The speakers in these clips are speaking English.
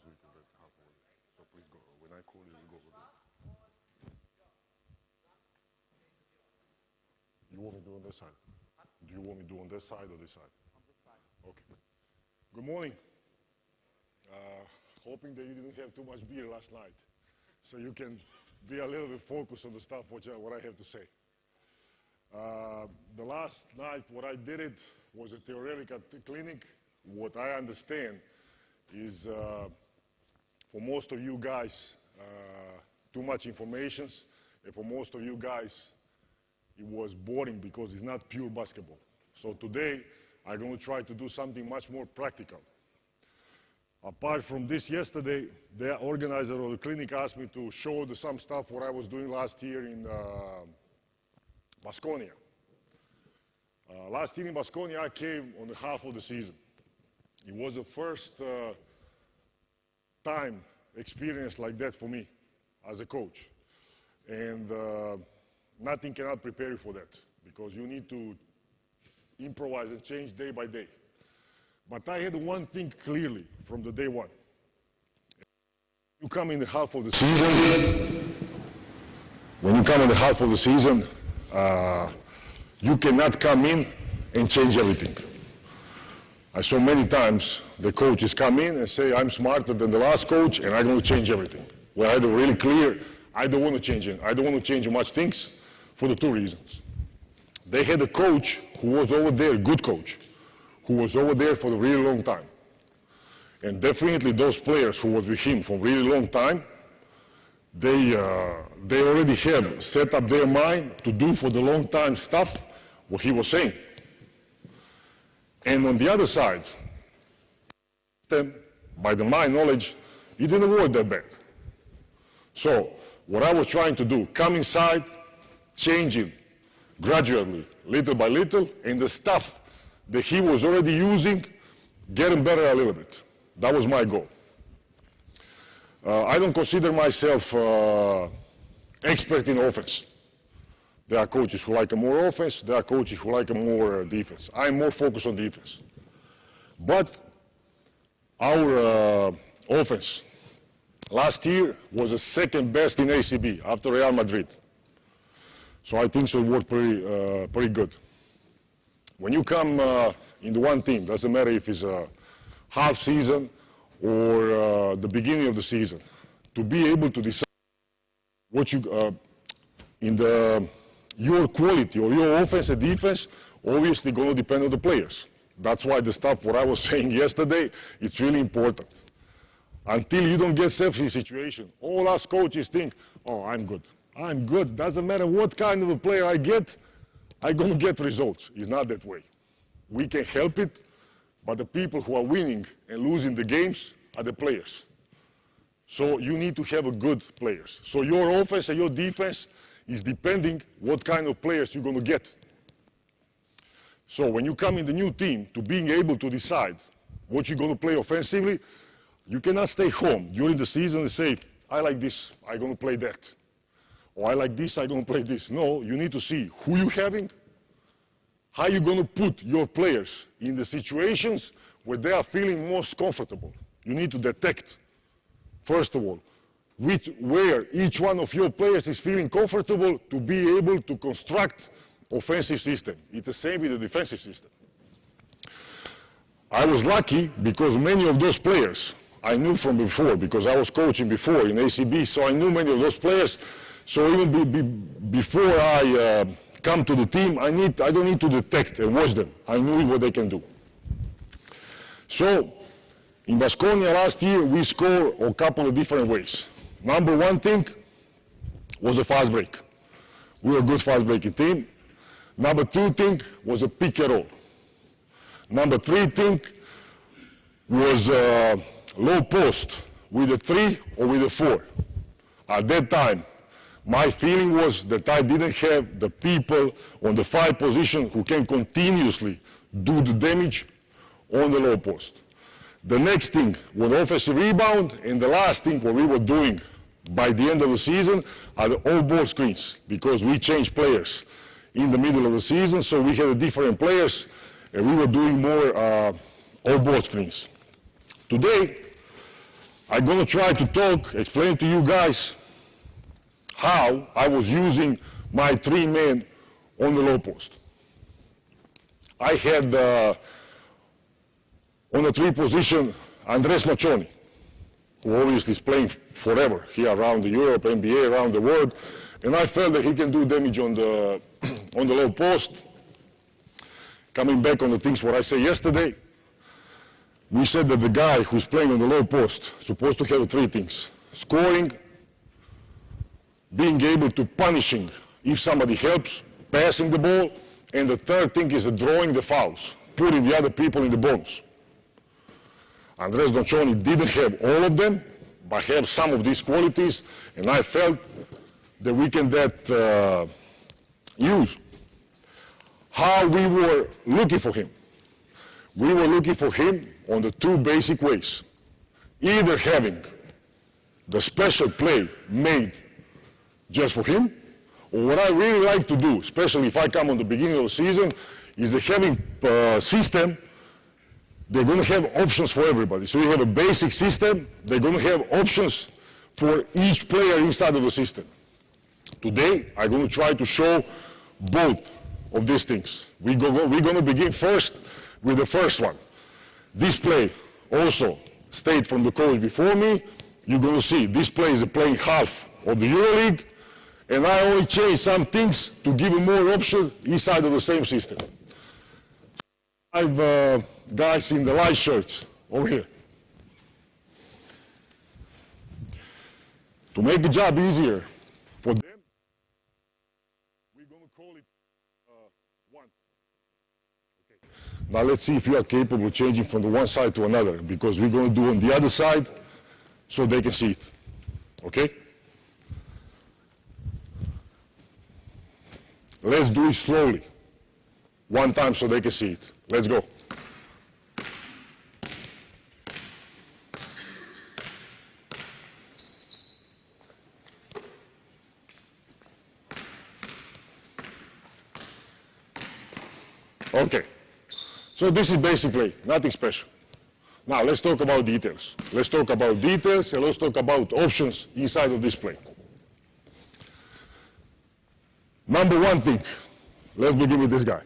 so you can get half of it. So please go. When I call you, you go with it. You want me to do on this side? Do you want me to do on this side or this side? On this side. Okay. Good morning. Hoping that you didn't have too much beer last night, so you can be a little bit focused on the stuff what I have to say. The last night, what I did it was a theoretical clinic. What I understand is, for most of you guys, too much information, and for most of you guys, it was boring because it's not pure basketball. So today, I'm going to try to do something much more practical. Apart from this, yesterday, the organizer of the clinic asked me to show some stuff what I was doing last year in Baskonia. Last year in Baskonia, I came on the half of the season. It was the first time experience like that for me as a coach. And nothing cannot prepare you for that because you need to improvise and change day by day. But I had one thing clearly from the day one. You come in the half of the season, when you come in the half of the season, you cannot come in and change everything. I saw many times the coaches come in and say, I'm smarter than the last coach and I'm going to change everything. Well, I had it really clear, I don't want to change it. I don't want to change much things for the two reasons. They had a coach who was over there, good coach, who was over there for a really long time. And definitely those players who was with him for a really long time, they already have set up their mind to do for the long time stuff what he was saying. And on the other side, by my knowledge, it didn't work that bad. So what I was trying to do, come inside, changing gradually, little by little, and the stuff that he was already using, getting better a little bit. That was my goal. I don't consider myself expert in offense. There are coaches who like a more offense, there are coaches who like a more defense. I'm more focused on defense. But our offense last year was the second best in ACB after Real Madrid. So I think so it worked pretty good. When you come into one team, doesn't matter if it's a half season or the beginning of the season, to be able to decide what you, your quality or your offense and defense, obviously going to depend on the players. That's why the stuff what I was saying yesterday, it's really important. Until you don't get yourself in a situation, all us coaches think, oh, I'm good. I'm good. Doesn't matter what kind of a player I get, I'm going to get results. It's not that way. We can help it, but the people who are winning and losing the games are the players. So you need to have a good players. So your offense and your defense is depending what kind of players you're going to get. So when you come in the new team to being able to decide what you're going to play offensively, you cannot stay home during the season and say, I like this, I'm going to play that. Or I like this, I'm going to play this. No, you need to see who you're having, how you're going to put your players in the situations where they are feeling most comfortable. You need to detect, first of all, where each one of your players is feeling comfortable to be able to construct offensive system. It's the same with the defensive system. I was lucky because many of those players I knew from before, because I was coaching before in ACB, so I knew many of those players. So even before I come to the team, I don't need to detect and watch them. I knew what they can do. So in Baskonia last year, we scored a couple of different ways. Number one thing was a fast break. We were a good fast breaking team. Number two thing was a pick and roll. Number three thing was low post with a 3 or with a 4. At that time, my feeling was that I didn't have the people on the 5 position who can continuously do the damage on the low post. The next thing was offensive rebound, and the last thing what we were doing by the end of the season are the all-ball screens, because we changed players in the middle of the season, so we had different players, and we were doing more all-ball screens. Today, I'm going to try to talk, explain to you guys how I was using my 3-man on the low post. I had on the 3 position Andres Machoni, who obviously is playing forever here around Europe, NBA, around the world, and I felt that he can do damage on the low post. Coming back on the things what I said yesterday, we said that the guy who's playing on the low post is supposed to have 3 things: scoring, being able to punishing if somebody helps, passing the ball, and the 3rd thing is drawing the fouls, putting the other people in the bonus. Andres Donchoni didn't have all of them, but have some of these qualities, and I felt that we can use. How we were looking for him. We were looking for him on the 2 basic ways. Either having the special play made just for him, or what I really like to do, especially if I come on the beginning of the season, is having a system. They're going to have options for everybody. So you have a basic system, they're going to have options for each player inside of the system. Today, I'm going to try to show both of these things. We're going to begin first with the first one. This play also stayed from the coach before me. You're going to see this play is playing half of the EuroLeague, and I only changed some things to give him more option inside of the same system. 5 guys in the light shirts over here. To make the job easier for them, we're going to call it 1. Okay. Now let's see if you are capable of changing from the one side to another, because we're going to do on the other side so they can see it. Okay? Let's do it slowly. 1 time so they can see it. Let's go. Okay. So this is basically nothing special. Now let's talk about details. Let's talk about details and let's talk about options inside of this play. Number 1 thing. Let's begin with this guy.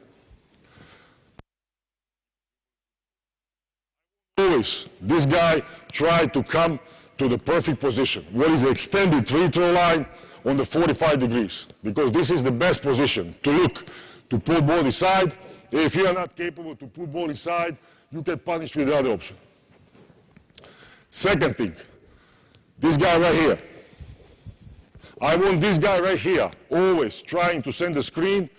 Always, this guy tried to come to the perfect position. What is the extended free throw line on the 45 degrees? Because this is the best position to look, to put ball inside. If you are not capable to put ball inside, you get punished with the other option. Second thing, this guy right here. I want this guy right here always trying to send the screen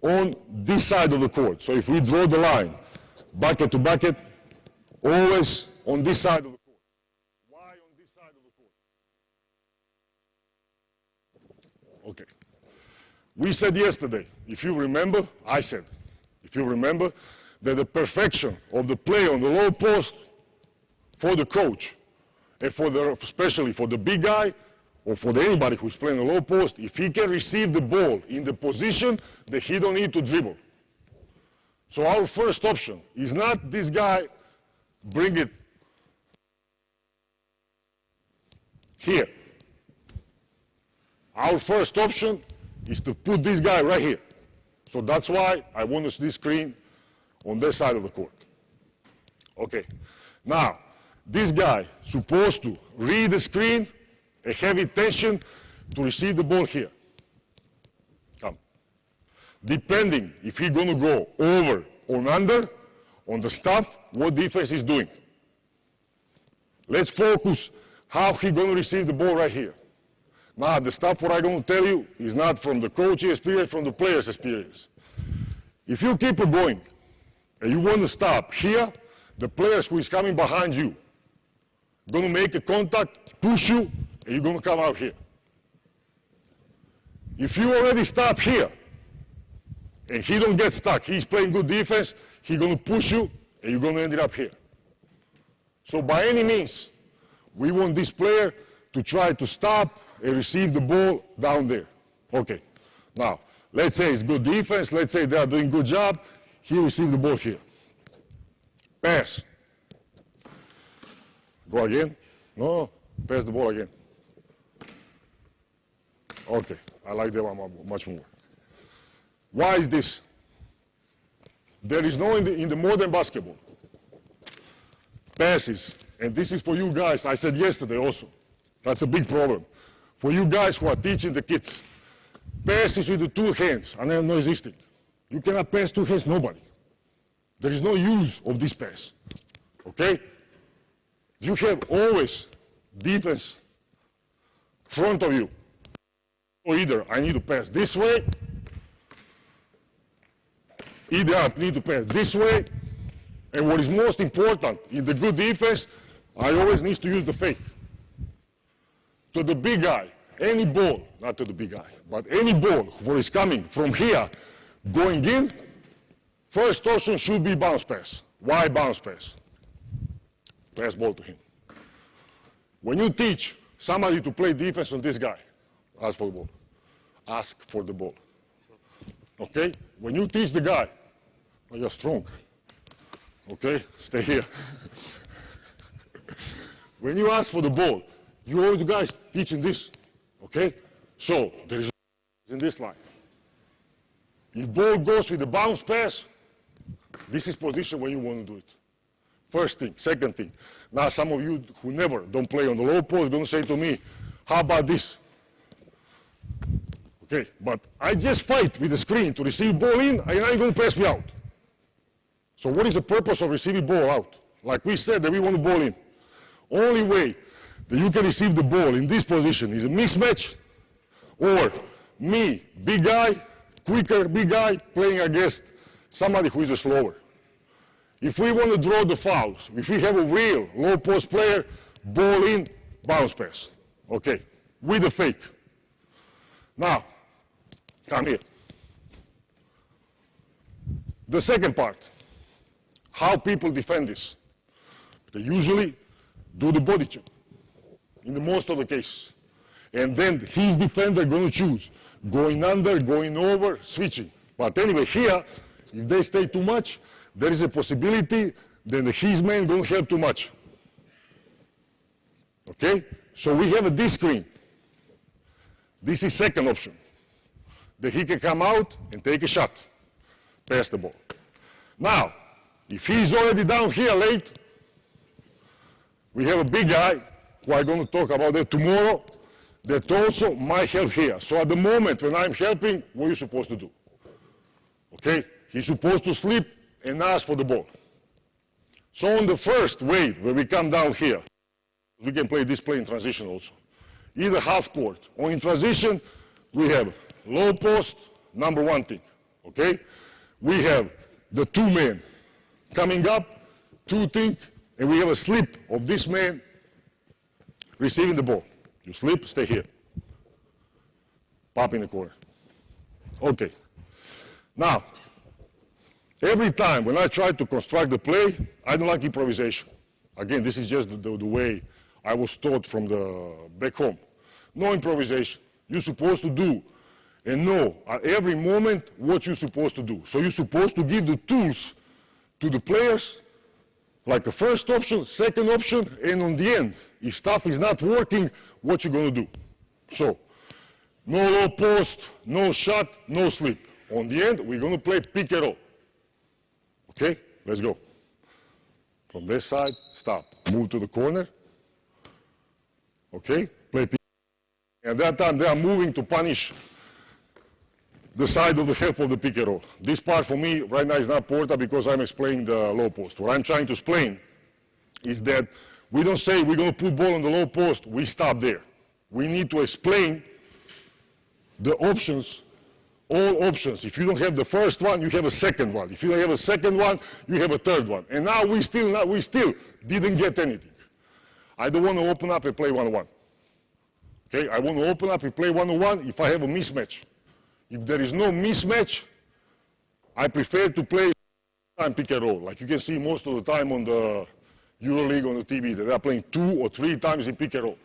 on this side of the court. So if we draw the line, bucket to bucket, always on this side of the court. Why on this side of the court? Okay. We said yesterday, if you remember, I said, if you remember, that the perfection of the play on the low post for the coach, and especially for the big guy, or for anybody who's playing the low post, if he can receive the ball in the position that he don't need to dribble. So our first option is not this guy bring it here. Our first option is to put this guy right here. So that's why I want to see this screen on this side of the court. Okay. Now, this guy supposed to read the screen and have intention to receive the ball here. Come. Depending if he's going to go over or under on the stuff, what defense is doing. Let's focus how he's going to receive the ball right here. Now, the stuff what I'm going to tell you is not from the coach's experience, from the player's experience. If you keep it going and you want to stop here, the players who is coming behind you going to make a contact, push you, and you're going to come out here. If you already stop here and he don't get stuck, he's playing good defense, he's going to push you, and you're going to end up here. So by any means, we want this player to try to stop and receive the ball down there. Okay. Now, let's say it's good defense. Let's say they are doing a good job. He received the ball here. Pass. Go again. No, pass the ball again. Okay, I like that one much more. Why is this? There is no, in the modern basketball, passes, and this is for you guys, I said yesterday also, that's a big problem. For you guys who are teaching the kids, passes with the two hands are not existing. You cannot pass two hands, nobody. There is no use of this pass, okay? You have always defense front of you. Or either I need to pass this way, either I need to pass this way, and what is most important in the good defense, I always need to use the fake. To the big guy, any ball, not to the big guy, but any ball who is coming from here, going in, first option should be bounce pass. Why bounce pass? Pass ball to him. When you teach somebody to play defense on this guy, ask for the ball. Ask for the ball. Okay? When you teach the guy, oh, you're strong. Okay? Stay here. When you ask for the ball, you all the guys teaching this. Okay? So, there is in this line. If ball goes with the bounce pass, this is position where you want to do it. First thing. Second thing. Now, some of you who never don't play on the low post are going to say to me, how about this? Okay, but I just fight with the screen to receive ball in, and I'm going to pass me out. So what is the purpose of receiving ball out? Like we said that we want the ball in. Only way that you can receive the ball in this position is a mismatch, or me, big guy, quicker, big guy, playing against somebody who is slower. If we want to draw the fouls, if we have a real low post player, ball in, bounce pass. Okay, with the fake. Now, come here. The second part, how people defend this. They usually do the body check, in the most of the cases. And then his defender going to choose, going under, going over, switching. But anyway, here, if they stay too much, there is a possibility that his man going to help too much. Okay? So we have a D screen. This is second option. That he can come out and take a shot, pass the ball. Now, if he's already down here late, we have a big guy, who I'm going to talk about that tomorrow, that also might help here. So at the moment when I'm helping, what are you supposed to do? Okay? He's supposed to slip and ask for the ball. So on the first wave, when we come down here, we can play this play in transition also. Either half court or in transition, we have low post, number one thing, okay? We have the two men coming up, two thing, and we have a slip of this man receiving the ball. You slip, stay here. Pop in the corner. Okay. Now, every time when I try to construct the play, I don't like improvisation. Again, this is just the way I was taught from the back home. No improvisation. You're supposed to do and know at every moment what you're supposed to do. So you're supposed to give the tools to the players, like a first option, second option, and on the end, if stuff is not working, what you're going to do. So, no low post, no shot, no slip. On the end, we're going to play pick and roll. Okay, let's go. From this side, stop. Move to the corner. Okay, play pick. And that time they are moving to punish the side of the help of the pick and roll. This part for me right now is not important because I'm explaining the low post. What I'm trying to explain is that we don't say we're going to put ball on the low post, we stop there. We need to explain the options, all options. If you don't have the first one, you have a second one. If you don't have a second one, you have a third one. And now we still didn't get anything. I don't want to open up and play one-on-one. Okay, I want to open up and play one-on-one if I have a mismatch. If there is no mismatch, I prefer to play time pick and roll. Like you can see most of the time on the EuroLeague on the TV, that they are playing 2 or 3 times in pick and roll.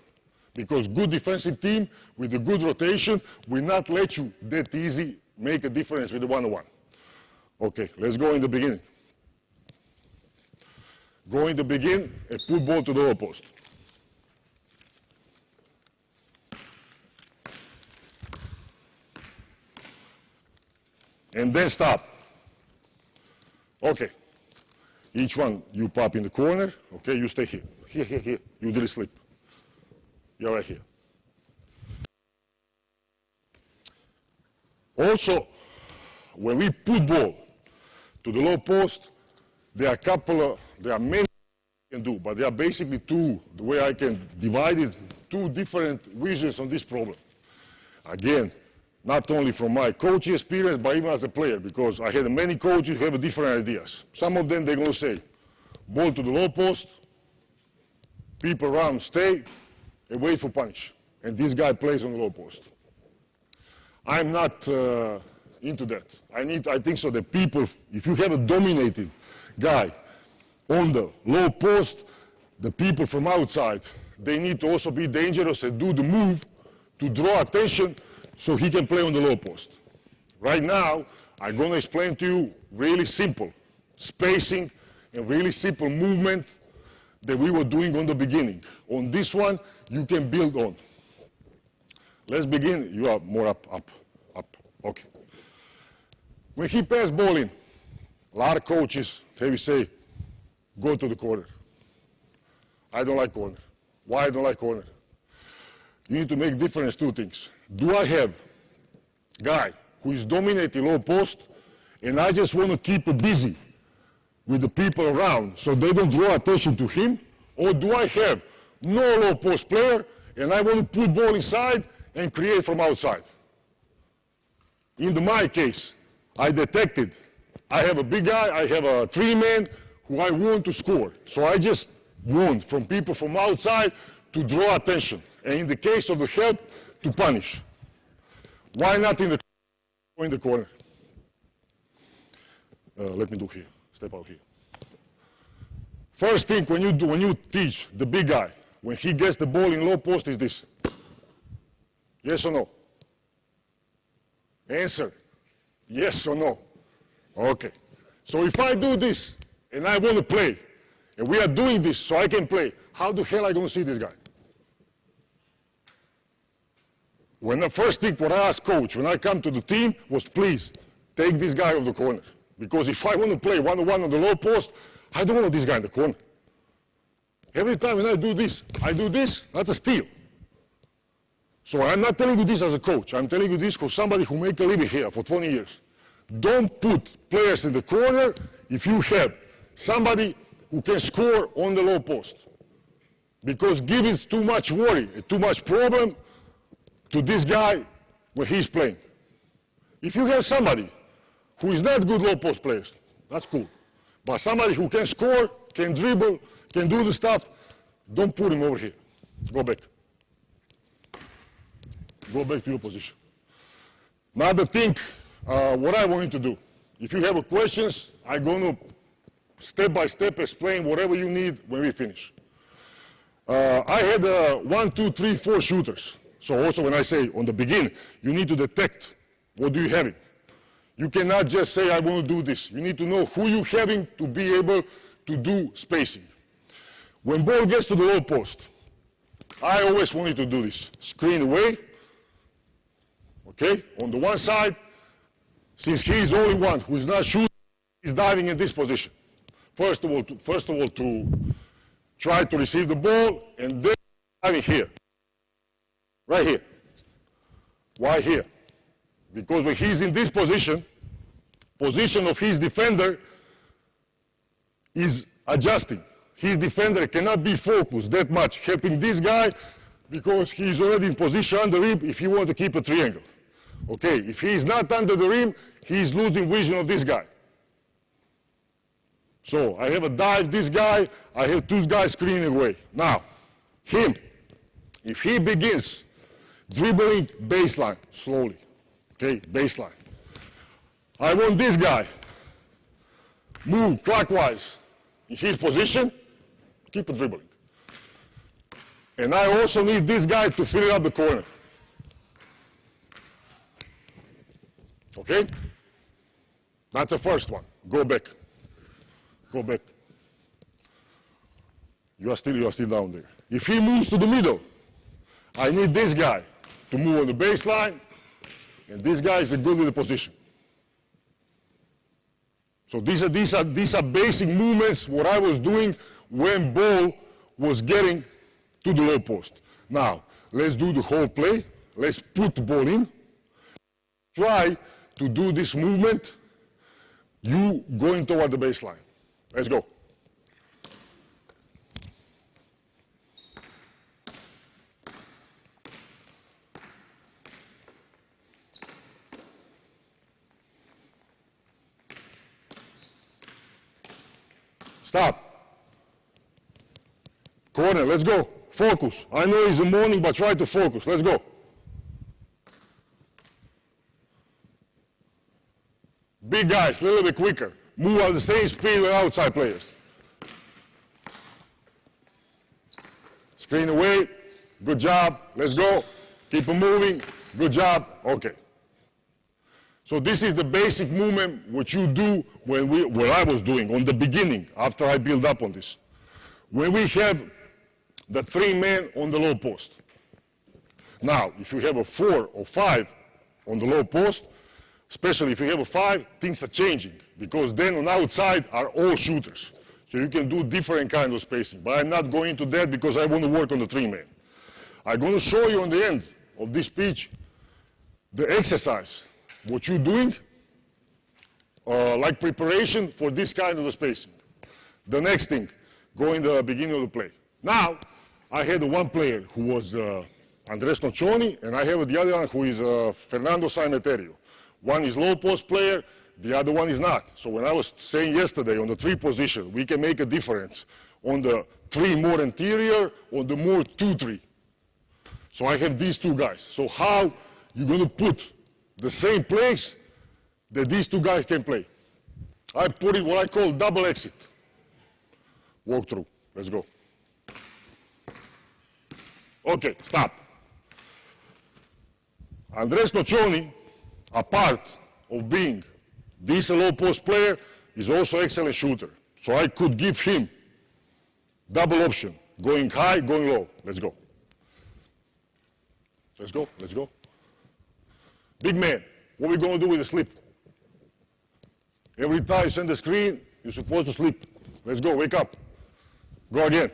Because good defensive team with a good rotation will not let you that easy make a difference with the one-on-one. Okay, let's go in the beginning. Go in the beginning and put ball to the low post. and then stop. Okay. Each one, you pop in the corner. Okay, you stay here. Here, here, here. You didn't slip. You're right here. Also, when we put ball to the low post, there are many you can do, but there are basically two, the way I can divide it, two different visions on this problem. Again, not only from my coaching experience, but even as a player, because I had many coaches who have different ideas. Some of them, they're going to say, ball to the low post, people around stay, and wait for punish. And this guy plays on the low post. I'm not into that. I think so that people, if you have a dominated guy on the low post, the people from outside, they need to also be dangerous and do the move to draw attention so he can play on the low post. Right now, I'm going to explain to you really simple spacing and really simple movement that we were doing on the beginning. On this one, you can build on. Let's begin. You are more up. Okay. When he passed ball in, a lot of coaches have you say, go to the corner. I don't like corner. Why I don't like corner? You need to make difference two things. Do I have a guy who is dominating low post and I just want to keep it busy with the people around so they don't draw attention to him? Or do I have no low post player and I want to put ball inside and create from outside? In my case, I detected I have a big guy, I have a three-man who I want to score. So I just want from people from outside to draw attention. And in the case of the help, to punish. Why not in the corner? Let me do here. Step out here. First thing when you teach the big guy, when he gets the ball in low post, is this. Yes or no? Answer. Yes or no? Okay. So if I do this, and I want to play, and we are doing this so I can play, how the hell am I going to see this guy? When the first thing what I asked coach, when I come to the team, was please, take this guy off the corner. Because if I want to play one-on-one on the low post, I don't want this guy in the corner. Every time when I do this, that's a steal. So I'm not telling you this as a coach. I'm telling you this because somebody who make a living here for 20 years. Don't put players in the corner if you have somebody who can score on the low post. Because giving too much worry, too much problem to this guy when he's playing. If you have somebody who is not good low post players, that's cool. But somebody who can score, can dribble, can do the stuff, don't put him over here. Go back. Go back to your position. Another thing, what I want you to do. If you have questions, I'm going to step by step explain whatever you need when we finish. I had 1, 2, 3, 4 shooters. So also when I say on the beginning, you need to detect what do you having. You cannot just say I want to do this. You need to know who you're having to be able to do spacing. When ball gets to the low post, I always want you to do this. Screen away. Okay, on the one side, since he is only one who is not shooting, he's diving in this position. First of all, to try to receive the ball, and then diving here. Right here. Why here? Because when he's in this position of his defender is adjusting. His defender cannot be focused that much, helping this guy because he's already in position under rim if you want to keep a triangle. Okay, if he's not under the rim, he's losing vision of this guy. So I have a dive, this guy, I have two guys screening away. Now, him, if he begins dribbling baseline, slowly, okay, baseline. I want this guy, move clockwise in his position, keep it dribbling. And I also need this guy to fill up the corner. Okay? That's the first one. Go back. Go back. You are still down there. If he moves to the middle, I need this guy to move on the baseline, and this guy is good in the position. So these are basic movements what I was doing when ball was getting to the low post. Now, let's do the whole play. Let's put the ball in. Try to do this movement, you going toward the baseline. Let's go. Stop. Corner, let's go. Focus. I know it's the morning, but try to focus. Let's go. Big guys, a little bit quicker. Move at the same speed with outside players. Screen away. Good job. Let's go. Keep it moving. Good job. Okay. So this is the basic movement what you do what I was doing on the beginning after I build up on this. When we have the 3 men on the low post. Now, if you have a 4 or 5 on the low post, especially if you have a 5, things are changing because then on outside are all shooters. So you can do different kind of spacing. But I'm not going into that because I want to work on the 3 men. I'm going to show you on the end of this speech the exercise, what you're doing, like preparation for this kind of spacing. The next thing, go in the beginning of the play. Now, I had one player who was Andres Nocioni, and I have the other one who is Fernando Sanemeterio. One is low post player, the other one is not. So when I was saying yesterday on the 3 position, we can make a difference on the 3 more interior or the more 2-3. So I have these 2 guys. So how you're going to put the same place that these 2 guys can play? I put it what I call double exit. Walk through. Let's go. Okay, stop. Andres Nocioni, apart of being this low post player, is also excellent shooter. So I could give him double option, going high, going low. Let's go. Let's go, let's go. Big man, what are we going to do with the slip? Every time you send the screen, you're supposed to slip. Let's go, wake up. Go again.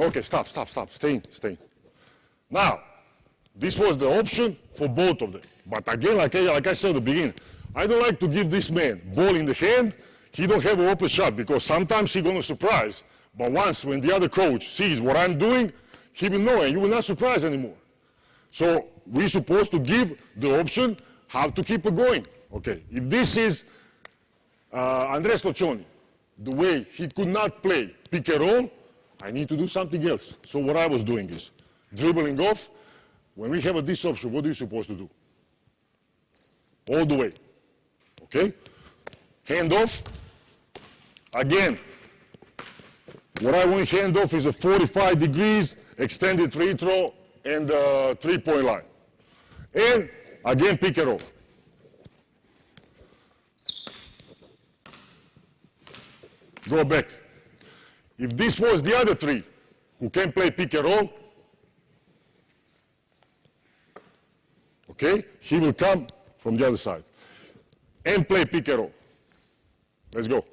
Okay, stop. Stay in. Now, this was the option for both of them. But again, like I said at the beginning, I don't like to give this man ball in the hand. He don't have an open shot because sometimes he's going to surprise. But once when the other coach sees what I'm doing, he will know and you will not surprise anymore. So we're supposed to give the option how to keep it going. Okay, if this is Andres Nocioni, the way he could not play pick and roll, I need to do something else. So what I was doing is dribbling off. When we have this option, what are you supposed to do? All the way. Okay? Hand off. Again, what I want hand off is a 45 degrees extended free throw and the 3-point line. And again, pick and roll. Go back. If this was the other 3 who can play pick and roll, okay, he will come from the other side and play pick and roll. Let's go.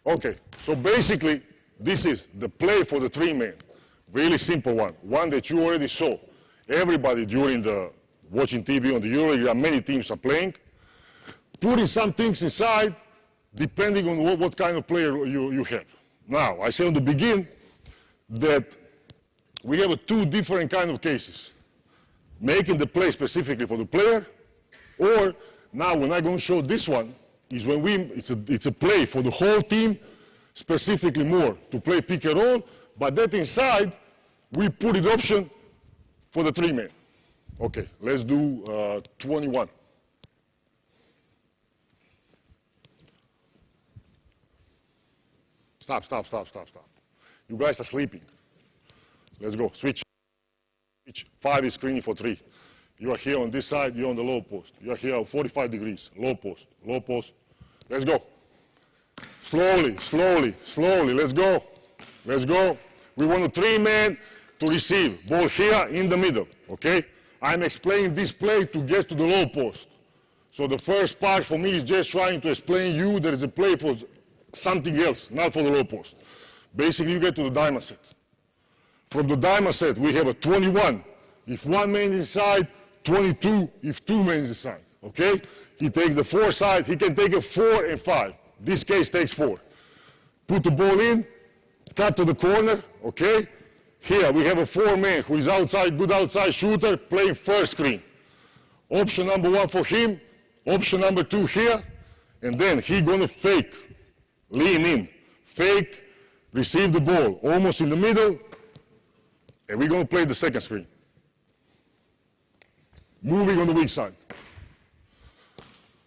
Okay, so basically, this is the play for the 3 men. Really simple one that you already saw. Everybody during the watching TV on the EuroLeague, many teams are playing. Putting some things inside, depending on what kind of player you have. Now, I said in the beginning that we have 2 different kind of cases. Making the play specifically for the player, or now when I'm going to show this one, is when it's a play for the whole team, specifically more to play pick and roll, but that inside, we put it option for the 3 men. Okay, let's do 21. Stop. You guys are sleeping. Let's go, switch. 5 is screening for 3. You are here on this side, you're on the low post. You are here on 45 degrees, low post, Let's go. Slowly, slowly, slowly. Let's go. Let's go. We want a three-man to receive. Ball here in the middle, okay? I'm explaining this play to get to the low post. So the first part for me is just trying to explain you there is a play for something else, not for the low post. Basically, you get to the diamond set. From the diamond set, we have a 21. If one man is inside, 22 if two men is inside, okay? He takes the 4 side, he can take a 4 and 5. This case takes 4. Put the ball in, cut to the corner, okay? Here we have a 4-man who is outside, good outside shooter, playing first screen. Option number 1 for him, option number 2 here, and then he gonna fake, lean in, fake, receive the ball, almost in the middle, and we're gonna play the second screen. Moving on the weak side.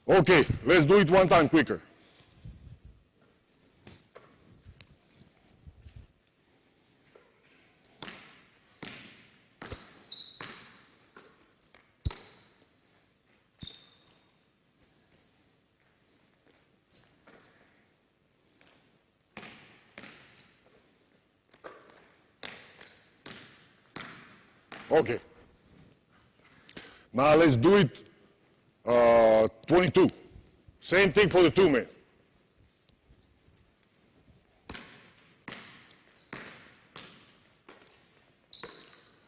Okay, let's do it one time quicker. Okay. Now let's do it 22. Same thing for the 2-man.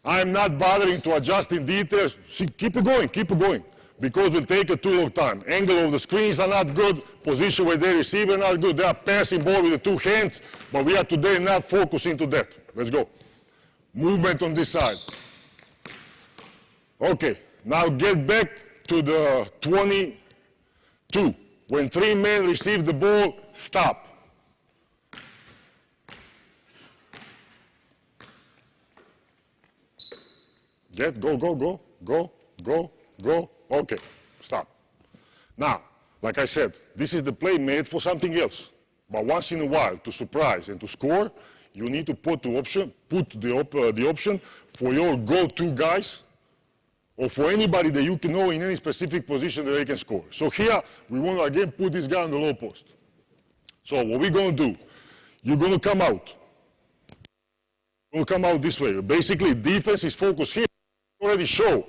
I'm not bothering to adjust in details. See, keep it going, because we'll take a too long time. Angle of the screens are not good, position where they receive are not good. They are passing ball with the 2 hands, but we are today not focusing to that. Let's go. Movement on this side. Okay, now get back to the 22. When 3 men receive the ball, stop. Go. Okay, stop. Now, like I said, this is the play made for something else. But once in a while, to surprise and to score, you need to put the option for your go-to guys, or for anybody that you can know in any specific position that they can score. So here, we want to again put this guy on the low post. So what we're going to do, you're going to come out. You're going to come out this way. Basically, defense is focused here. We already show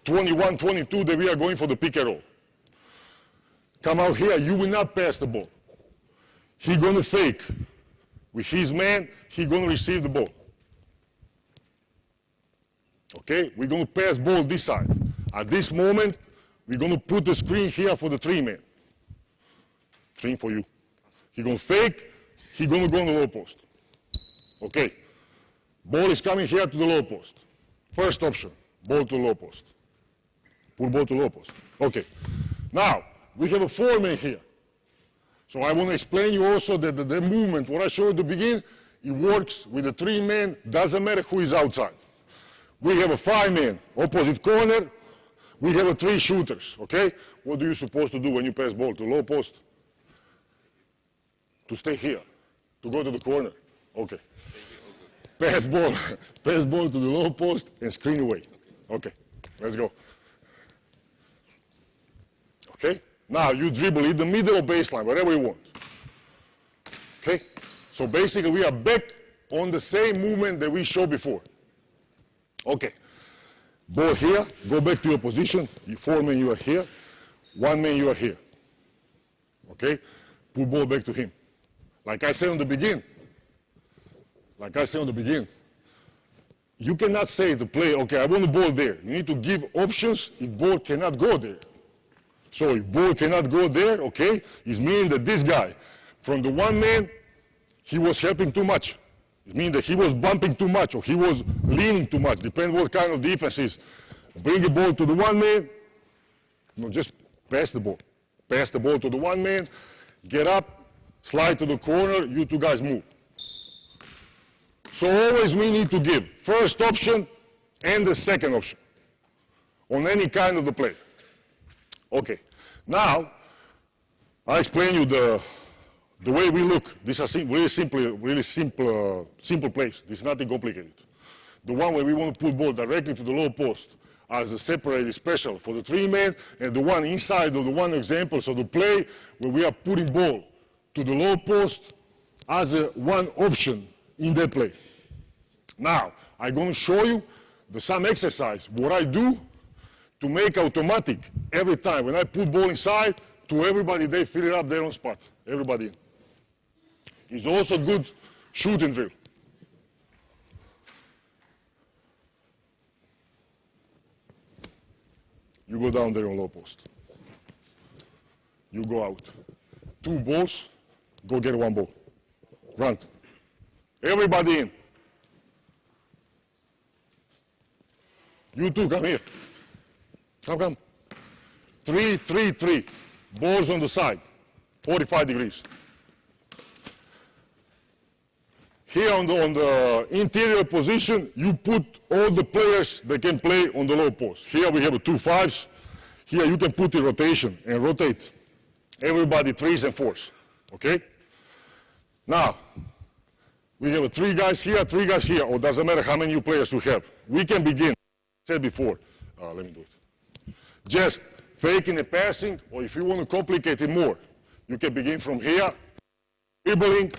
21, 22 that we are going for the pick and roll. Come out here, you will not pass the ball. He's going to fake. With his man, he's going to receive the ball. Okay, we're going to pass ball this side. At this moment, we're going to put the screen here for the 3-man. Screen for you. He's going to fake, he's going to go on the low post. Okay, ball is coming here to the low post. First option, ball to the low post. Put ball to the low post. Okay, now, we have a 4-man here. So I want to explain you also that the movement, what I showed at the beginning, it works with the 3-man, doesn't matter who is outside. We have a 5-man, opposite corner. We have a 3 shooters, okay? What are you supposed to do when you pass ball to low post? To stay here, to go to the corner. Okay. Pass ball to the low post and screen away. Okay, let's go. Okay? Now you dribble in the middle or baseline, wherever you want. Okay? So basically we are back on the same movement that we showed before. Okay, ball here, go back to your position. You 4-man, you are here. 1-man, you are here. Okay, put ball back to him. Like I said on the beginning, you cannot say to play, okay, I want the ball there. You need to give options if ball cannot go there. So if ball cannot go there, okay, it means that this guy, from the 1-man, he was helping too much. It means that he was bumping too much or he was leaning too much, depending what kind of defense is. Bring the ball to the 1-man, no, just pass the ball. Pass the ball to the 1-man, get up, slide to the corner, you 2 guys move. So always we need to give first option and the second option on any kind of the play. Okay, now I explain you the way we look. These are really simple plays. This is nothing complicated. The one where we want to put ball directly to the low post. as a separated special for the 3-man, and the one inside of the one example, so the play where we are putting ball to the low post as a one option in that play. Now, I'm going to show you some exercise, what I do to make automatic every time. When I put ball inside, to everybody, they fill it up their own spot, everybody in. It's also good shooting drill. You go down there on low post. You go out. 2 balls, go get 1 ball. Run. Everybody in. You two, come here. Come. 3, 3, 3. Balls on the side, 45 degrees. Here on the interior position, you put all the players that can play on the low post. Here we have 2 5s. Here you can put the rotation and rotate everybody 3s and 4s, okay? Now, we have 3 guys here, 3 guys here, or doesn't matter how many players we have. We can begin, I said before, let me do it. Just faking and passing, or if you want to complicate it more, you can begin from here, dribbling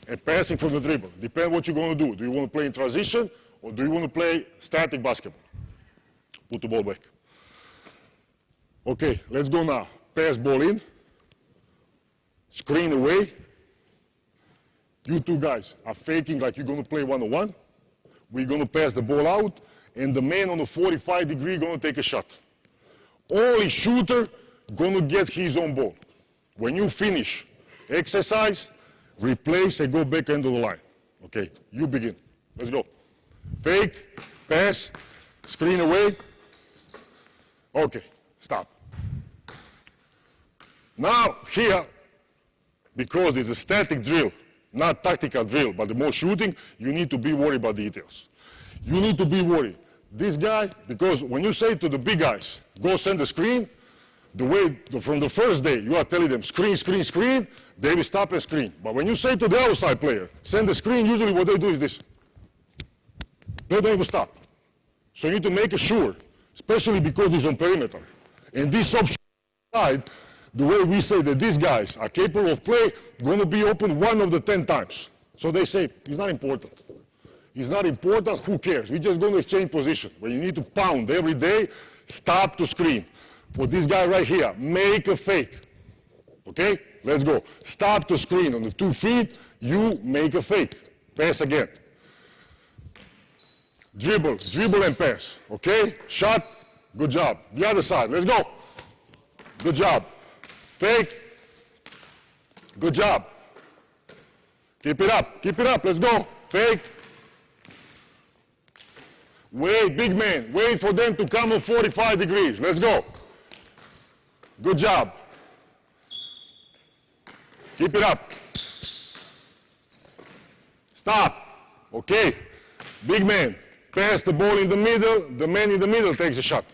and passing from the dribble. Depends what you're going to do. Do you want to play in transition, or do you want to play static basketball? Put the ball back. Okay, let's go now. Pass ball in, screen away. You 2 guys are faking like you're going to play 1-on-1. We're going to pass the ball out, and the man on the 45 degree going to take a shot. Only shooter going to get his own ball. When you finish exercise, replace and go back into the line. Okay, you begin. Let's go. Fake, pass, screen away. Okay, stop. Now here, because it's a static drill, not tactical drill, but the more shooting, you need to be worried about details. You need to be worried. This guy, because when you say to the big guys, go send the screen, the way from the first day you are telling them screen, screen, screen, they will stop and screen. But when you say to the outside player, send the screen, usually what they do is this. They don't even stop. So you need to make sure, especially because it's on perimeter. And this option side, the way we say that these guys are capable of play, going to be open 1 of the 10 times. So they say, it's not important. It's not important, who cares? We're just going to exchange position. When you need to pound every day, stop to screen. For this guy right here, make a fake. Okay? Let's go. Stop to screen on the 2 feet, you make a fake. Pass again. Dribble and pass. Okay? Shot, good job. The other side, let's go. Good job. Fake, good job. Keep it up, let's go. Fake. Wait, big man, wait for them to come on 45 degrees. Let's go. Good job. Keep it up. Stop. Okay. Big man, pass the ball in the middle. The man in the middle takes a shot.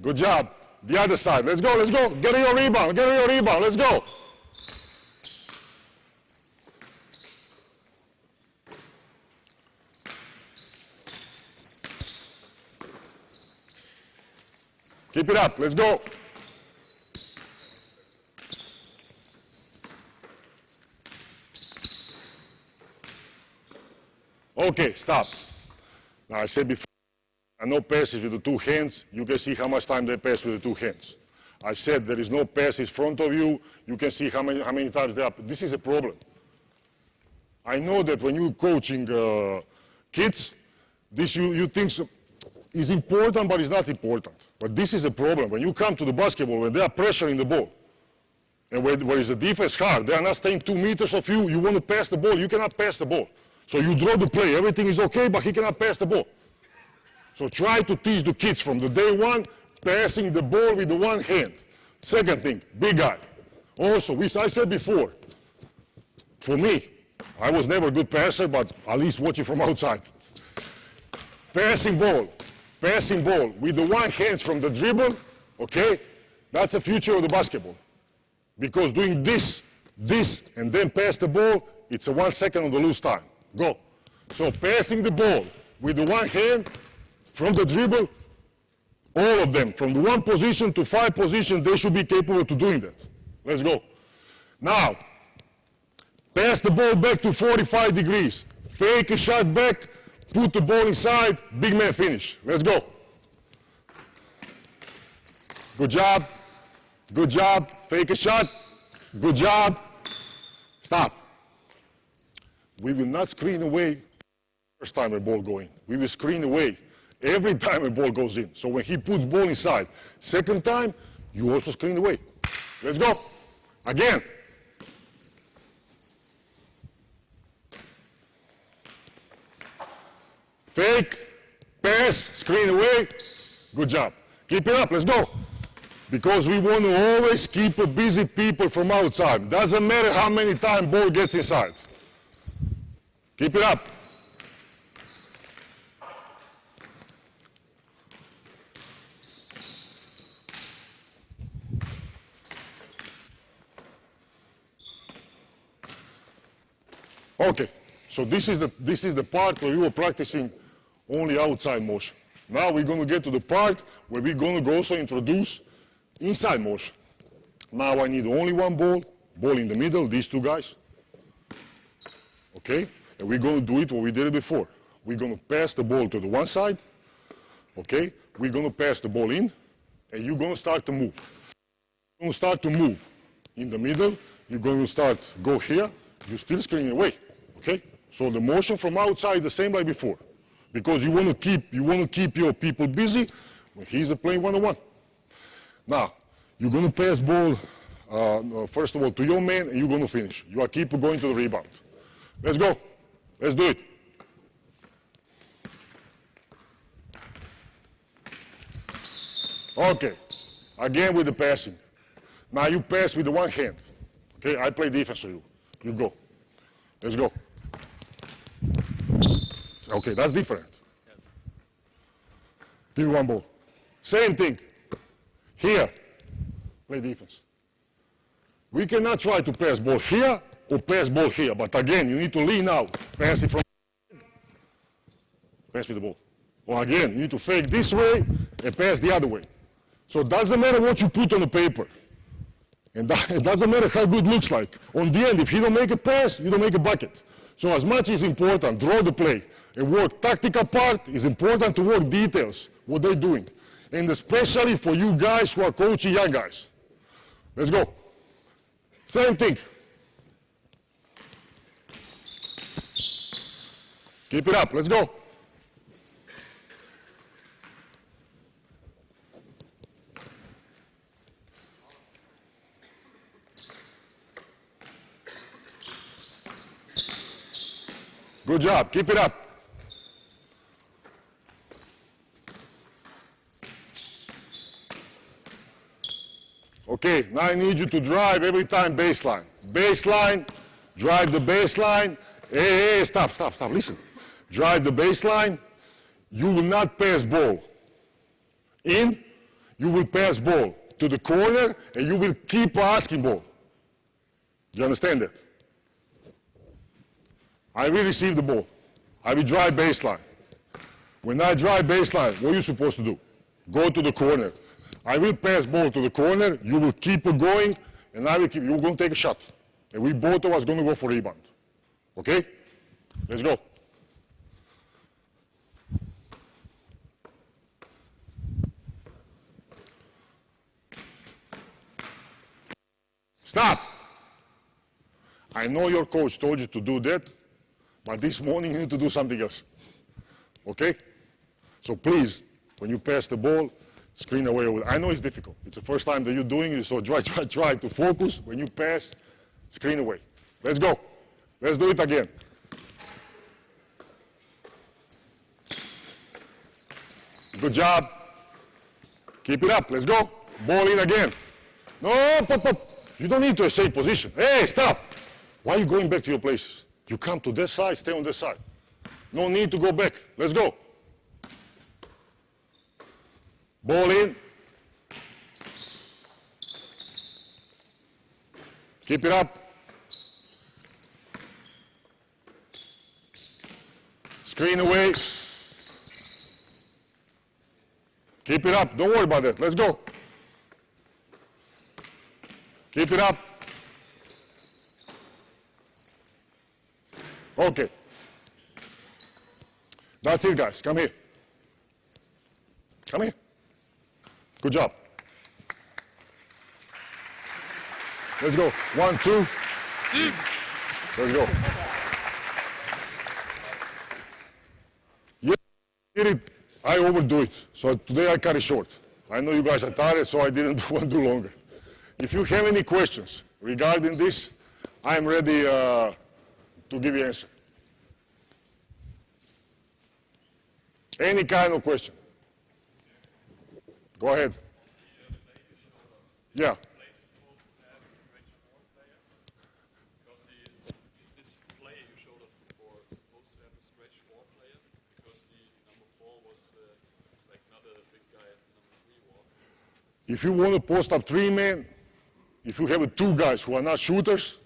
Good job. The other side. Let's go. Get your rebound. Let's go. Keep it up. Let's go. Okay, stop. Now I said before, no passes with the 2 hands. You can see how much time they pass with the 2 hands. I said there is no pass in front of you. You can see how many times they are. This is a problem. I know that when you're coaching kids, this you think is important, but it's not important. But this is a problem. When you come to the basketball, when they are pressuring the ball, and where is the defense hard, they are not staying 2 meters of you, you want to pass the ball, you cannot pass the ball. So you draw the play, everything is okay, but he cannot pass the ball. So try to teach the kids from the day 1, passing the ball with the 1 hand. Second thing, big guy. Also, I said before, for me, I was never a good passer, but at least watch it from outside. Passing ball with the 1 hand from the dribble, okay, that's the future of the basketball. Because doing this this and then pass the ball, it's a 1 second on the loose time. Go. So passing the ball with the one hand from the dribble, all of them, from the 1 position to 5 position, they should be capable to doing that. Let's go. Now, pass the ball back to 45 degrees. Fake a shot back, put the ball inside, big man finish. Let's go. Good job. Good job. Fake a shot. Good job. Stop. We will not screen away first time a ball going. We will screen away every time a ball goes in. So when he puts ball inside, second time, you also screen away. Let's go. Again. Fake, pass, screen away. Good job. Keep it up. Let's go. Because we want to always keep busy people from outside. Doesn't matter how many times ball gets inside. Keep it up. Okay, so this is the part where we were practicing only outside motion. Now we're going to get to the part where we're going to also introduce inside motion. Now I need only one ball in the middle, these two guys. Okay, and we're going to do it what we did it before. We're going to pass the ball to the one side. Okay, we're going to pass the ball in, and you're going to start to move. You're going to start to move in the middle. You're going to go here. You're still screening away. Okay, so the motion from outside is the same like before, because you want to keep your people busy when he's playing one-on-one. Now, you're going to pass ball, first of all, to your man, and you're going to finish. You are keep going to the rebound. Let's go. Let's do it. Okay. Again with the passing. Now you pass with the one hand. Okay, I play defense for you. You go. Let's go. Okay, that's different. Yes. Give me one ball. Same thing. Here, play defense. We cannot try to pass ball here or pass ball here, but again, you need to lean out. Pass it from pass with the ball. Or again, you need to fake this way and pass the other way. So it doesn't matter what you put on the paper. And it doesn't matter how good it looks like. On the end, if you don't make a pass, you don't make a bucket. So as much as important, draw the play. And work tactical part is important to work details, what they're doing. And especially for you guys who are coaching young guys. Let's go. Same thing. Keep it up. Let's go. Good job. Keep it up. Okay, now I need you to drive every time baseline. Baseline, drive the baseline. Hey, stop. Listen. Drive the baseline. You will not pass ball in. You will pass ball to the corner, and you will keep asking ball. Do you understand that? I will receive the ball. I will drive baseline. When I drive baseline, what are you supposed to do? Go to the corner. I will pass ball to the corner. You will keep it going, and I will keep. You're going to take a shot, and we both of us going to go for rebound. Okay? Let's go. Stop. I know your coach told you to do that. But this morning you need to do something else. Okay? So please, when you pass the ball, screen away. I know it's difficult. It's the first time that you're doing it, so try to focus. When you pass, screen away. Let's go. Let's do it again. Good job. Keep it up. Let's go. Ball in again. No, pop. You don't need to stay position. Hey, stop. Why are you going back to your places? You come to this side, stay on this side. No need to go back. Let's go. Ball in. Keep it up. Screen away. Keep it up. Don't worry about that. Let's go. Keep it up. Okay. That's it, guys. Come here. Come here. Good job. Let's go. 1, 2. Let's go. Yeah, I overdo it. So today I cut it short. I know you guys are tired, so I didn't want to do longer. If you have any questions regarding this, I'm ready to give you an answer. Any kind of question. Go ahead. Yeah. If you want to post up 3 men, if you have 2 guys who are not shooters,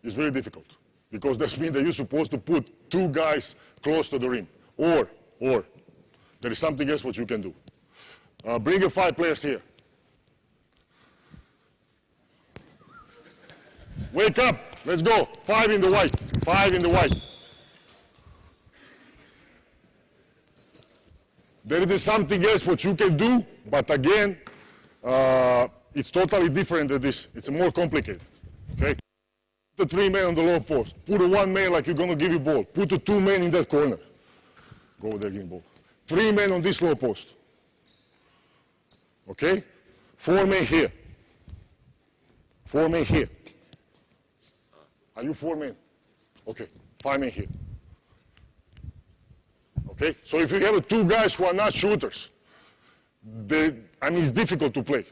it's very difficult. Because that means that you're supposed to put 2 guys close to the rim. Or, there is something else what you can do. Bring your 5 players here. Wake up, let's go. 5 in the white, 5 in the white. There is something else what you can do, but again, it's totally different than this. It's more complicated, okay? Put the 3 men on the low post. Put the 1 man like you're going to give you ball. Put the 2 men in that corner. Go over there, give me ball. 3 men on this low post. Okay? 4 men here. 4 men here. Are you 4 men? Okay. 5 men here. Okay? So if you have 2 guys who are not shooters, it's difficult to play,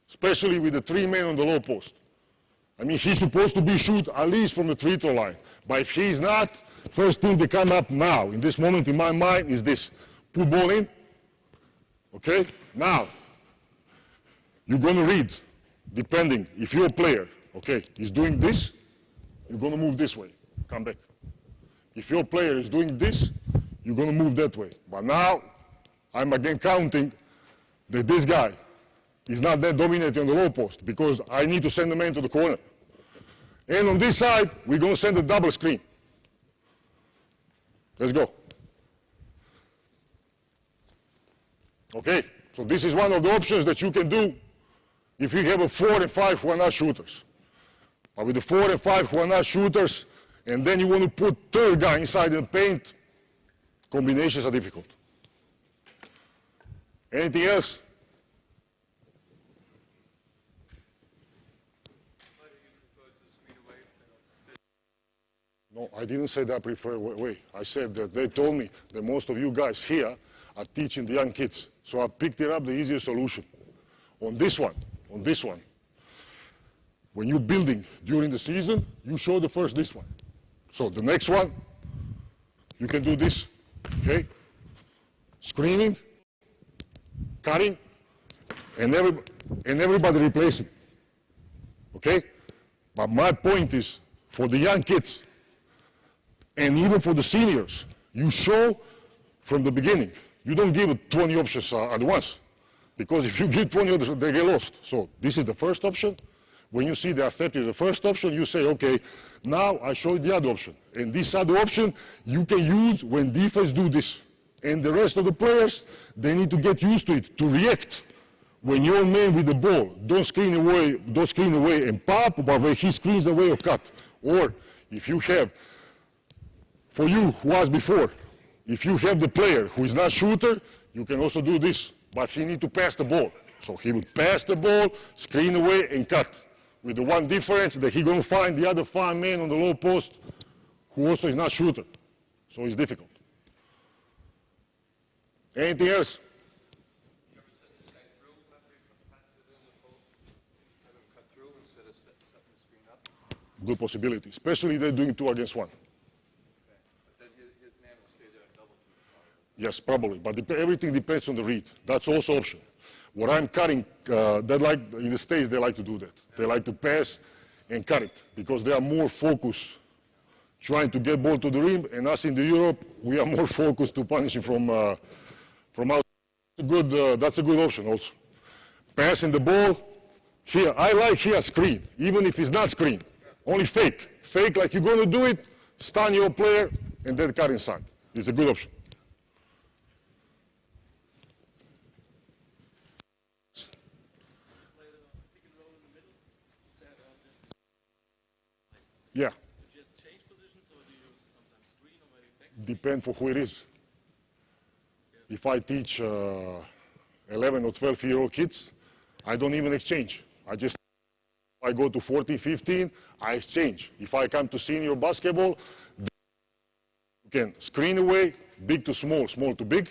especially with the 3 men on the low post. He's supposed to be shoot at least from the free throw line. But if he's not, first thing to come up now, in this moment in my mind, is this. Put ball in, okay? Now, you're going to read, depending, if your player, okay, is doing this, you're going to move this way, come back. If your player is doing this, you're going to move that way. But now, I'm again counting that this guy is not that dominating on the low post because I need to send the man to the corner. And on this side, we're going to send a double screen. Let's go. Okay, so this is one of the options that you can do if you have a 4 and 5 who are not shooters. But with the 4 and 5 who are not shooters, and then you want to put 3rd guy inside the paint, combinations are difficult. Anything else? No, I didn't say that I prefer way. I said that they told me that most of you guys here are teaching the young kids. So I picked it up the easier solution. On this one, when you're building during the season, you show the first this one. So the next one, you can do this, okay? Screening, cutting, and everybody replacing, okay? But my point is, for the young kids, and even for the seniors, you show from the beginning. You don't give 20 options at once, because if you give 20 options, they get lost. So this is the first option. When you see the athletic is the first option, you say, okay, now I show you the other option. And this other option, you can use when defense do this. And the rest of the players, they need to get used to it, to react. When your man with the ball, don't screen away and pop, but when he screens away or cut. Or if you have, for you who asked before, if you have the player who is not shooter, you can also do this, but he need to pass the ball. So he would pass the ball, screen away, and cut. With the one difference that he's going to find the other 5 men on the low post who also is not shooter. So it's difficult. Anything else? Good possibility, especially if they're doing 2 against 1. Yes, probably, but everything depends on the read. That's also option. What I'm cutting, in the States, they like to do that. They like to pass and cut it because they are more focused trying to get ball to the rim, and us in the Europe, we are more focused to punishing from outside. That's a good option also. Passing the ball, here, I like here screen, even if it's not screen, only fake. Fake like you're going to do it, stun your player, and then cut inside. It's a good option. Yeah. Just change positions, or do you use sometimes screen or maybe back? Depend for who it is. If I teach 11 or 12-year-old kids, I don't even exchange. I go to 14, 15, I exchange. If I come to senior basketball, you can screen away, big to small, small to big.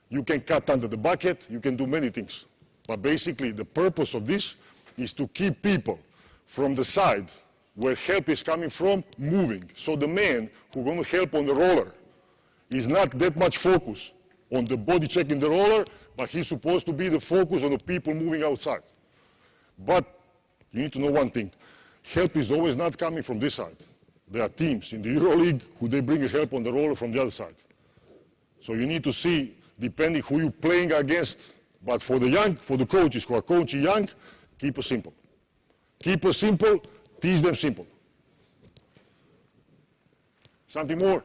You can cut under the bucket, you can do many things. But basically, the purpose of this is to keep people from the side where help is coming from, moving. So the man who's going to help on the roller is not that much focus on the body checking the roller, but he's supposed to be the focus on the people moving outside. But you need to know one thing. Help is always not coming from this side. There are teams in the EuroLeague who they bring help on the roller from the other side. So you need to see, depending who you're playing against, but for the young, for the coaches who are coaching young, keep it simple. Keep it simple. Teach them simple. Something more?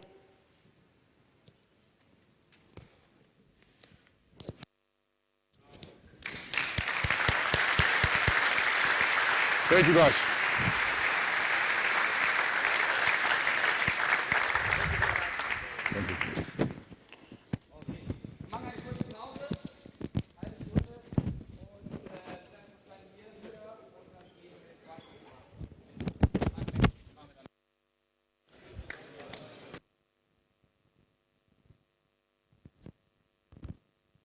Thank you, guys. Thank you.